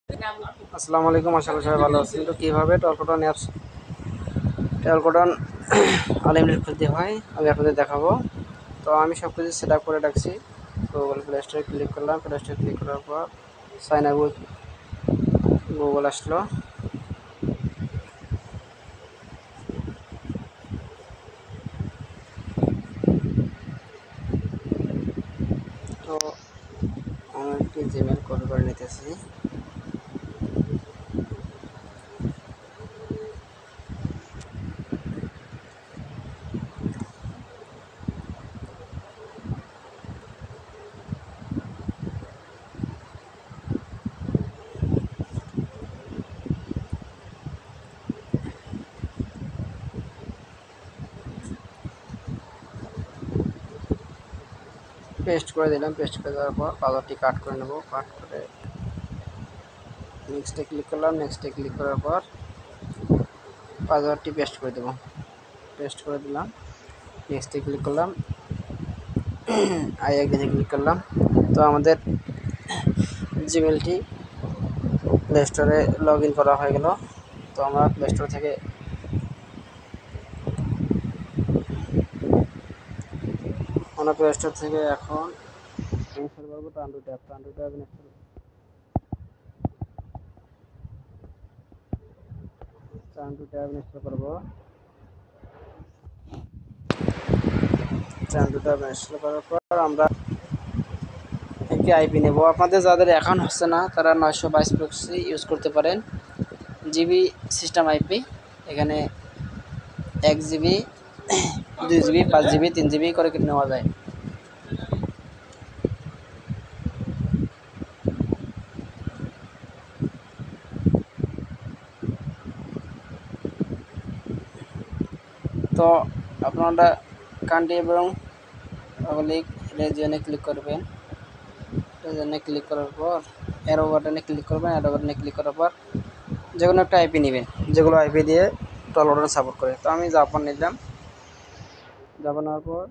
আসসালামু আলাইকুম, আশা করি সবাই ভালো আছেন। তো কীভাবে টলকটন অ্যাপস টলকটন আনলিমিটেড খুলতে হয় আমি আপনাদের দেখাবো। তো আমি সব কিছু সেট আপ করে রাখছি। তো গুগল প্লে স্টোরে ক্লিক করলাম, প্লে স্টোরে ক্লিক করার পর সাইন আপ উইথ গুগল আসলো। তো আমি একটি জিমেল কপি করে নিতেছি। পেস্ট করে দিলাম, পেস্ট করে দেওয়ার পর পাসওয়ার্ডটি কাট করে নেব। কাট করে নেক্সটে ক্লিক করলাম, নেক্সটে ক্লিক করার পর পাসওয়ার্ডটি পেস্ট করে দেবো। পেস্ট করে দিলাম, নেক্সটে ক্লিক করলাম, আই এগ্রিতে ক্লিক করলাম। তো আমাদের জিমেলটি প্লে স্টোরে লগ ইন করা হয়ে গেল। তো আমরা প্লে স্টোর থেকে এখন ইনস্টল করবো টান্ডু ট্যাব ইনস্টল করবো। টান্ডু ট্যাব ইনস্টল করার পর আমরা একটি আইপি নেব। আপনাদের যাদের অ্যাকাউন্ট হচ্ছে না তারা 922 প্রক্সি ইউজ করতে পারেন। জিবি সিস্টেম আইপি, এখানে 1 জিবি, 2 জিবি, 5 জিবি, 3 জিবি করে নেওয়া যায়। তো আপনারা কান্ট্রি এবং রিজিয়নে ক্লিক করবেন। রিজিয়নে ক্লিক করার পর অ্যারো বাটনে ক্লিক করবেন। অ্যারো বাটনে ক্লিক করার পর যে কোনো একটা আইপি নেবেন, যেগুলো আইপি দিয়ে টলকটন সাপোর্ট করে। তো আমি জাপান নিলাম। জাপান নেওয়ার পর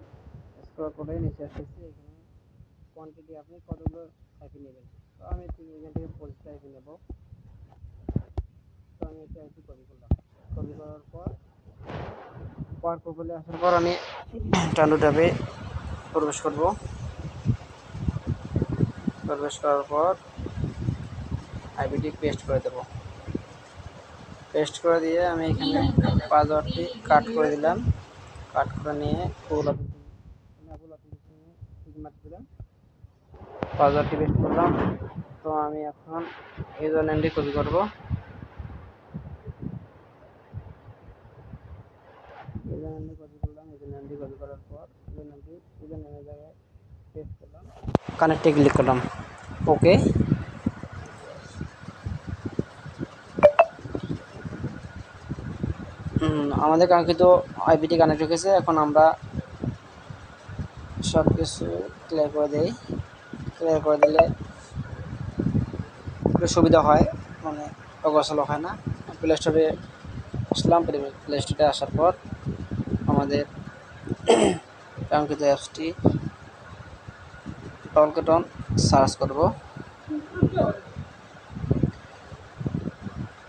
স্ক্রল করে নিচে আসতেছি। এখানে কোয়ান্টিটি আপনি কতগুলো আইপি নেবেন। তো আমি এখান থেকে 25টা আইপি নেব। তো আমি একটা আইপি কপি করলাম। কপি করার পর প্রোফাইলে আসার পর আমি টান্ডু ট্যাবে প্রবেশ করব। প্রবেশ করার পর আইপিটি পেস্ট করে দেব। পেস্ট করে দিয়ে আমি এখানে পাসওয়ার্ডটি কাট করে দিলাম। কাট করে নিয়ে দিলাম, পাসওয়ার্ডটি পেস্ট করলাম। তো আমি এখন ইউজার নেমটি কপি করব। ইউজার নেমটি কপি করলাম। ইউজার নেমটি কপি করার পর ইউজার নেমের জায়গায় পেস্ট করলাম, কানেক্টে ক্লিক করলাম, ওকে। আমাদের কাঙ্ক্ষিত আইপিটি কানেক্ট হয়েছে। এখন আমরা সব কিছু ক্লিয়ার করে দিই। ক্লিয়ার করে দিলে একটু সুবিধা হয়, মানে অগোছালো হয় না। প্লে স্টোরে আসলাম। প্লে স্টোরে আসার পর আমাদের কাঙ্ক্ষিত অ্যাপসটি টলকটন সার্চ করব।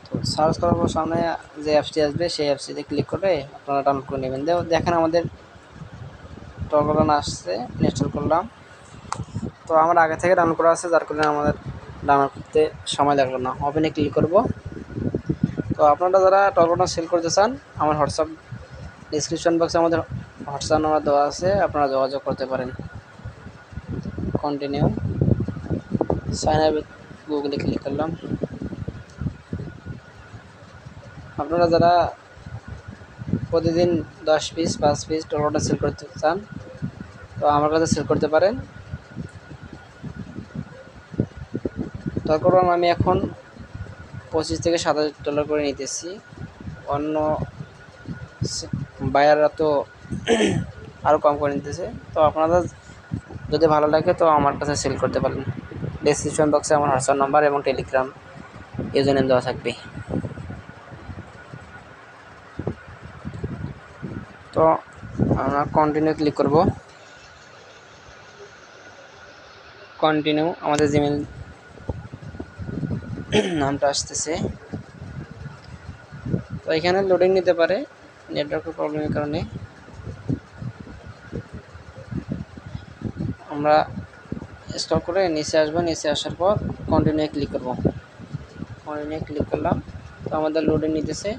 তো সার্চ করার পর সামনে যে অ্যাপসটি আসবে সেই অ্যাপসটিতে ক্লিক করে আপনারা ডাউনলোড করে নেবেন। দেখেন আমাদের টলকটন আসছে, ইনস্টল করলাম। তো আমার আগে থেকে ডাউনলোড করা আছে, যার কারণে আমাদের ডাউনলোড করতে সময় লাগলো না। ওপেনে ক্লিক করব। তো আপনারা যারা টলকটন সেল করতে চান, আমার হোয়াটসঅ্যাপ ডিসক্রিপশন বক্সে আমাদের হোয়াটসঅ্যাপ নাম্বার দেওয়া আছে, আপনারা যোগাযোগ করতে পারেন। কন্টিনিউ, সাইন আপ উইথ গুগলে ক্লিক করলাম। আপনারা যারা প্রতিদিন 10 পিস 5 পিস টলকটন সেল করতে চান, তো আমার কাছে সেল করতে পারেন। তারপর আমি এখন 25 থেকে $27 করে নিতেছি। অন্য বায়াররা তো আরও কম করে নিতেছে। তো আপনাদের যদি ভালো লাগে তো আমার কাছে সেল করতে পারেন। ডেসক্রিপশন বক্সে আমার হোয়াটসঅ্যাপ নাম্বার এবং টেলিগ্রাম ইউজার নেম দেওয়া থাকবে। তো আমরা কন্টিনিউ ক্লিক করব। কন্টিনিউ, আমাদের জিমেল নামটা আসতেছে। তো এখানে লোডিং নিতে পারে নেটওয়ার্কের প্রবলেমের কারণে। আমরা স্ক্রল করে নিচে আসবো, নিচে আসার পর কন্টিনিউ ক্লিক করব। কন্টিনিউ ক্লিক করলাম, তো আমাদের লোডিং নিতেছে।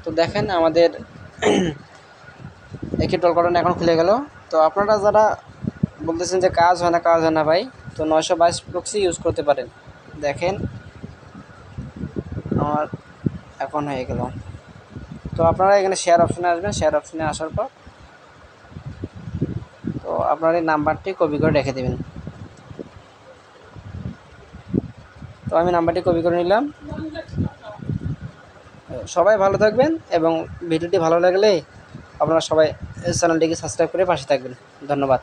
তো দেখেন আমাদের একই টল কটন এখন খুলে গেল। তো আপনারা যারা বলতেছেন যে কাজ হয় না ভাই, তো 922 প্রক্সি ইউজ করতে পারেন। দেখেন আমার এখন হয়ে গেল। তো আপনারা এখানে শেয়ার অপশানে আসবেন, শেয়ার অপশানে আসার পর তো আপনার এই নাম্বারটি কপি করে রেখে দেবেন। তো আমি নাম্বারটি কপি করে নিলাম। সবাই ভালো থাকবেন এবং ভিডিওটি ভালো লাগলে আপনারা সবাই চ্যানেলটিকে সাবস্ক্রাইব করে পাশে থাকবেন। ধন্যবাদ।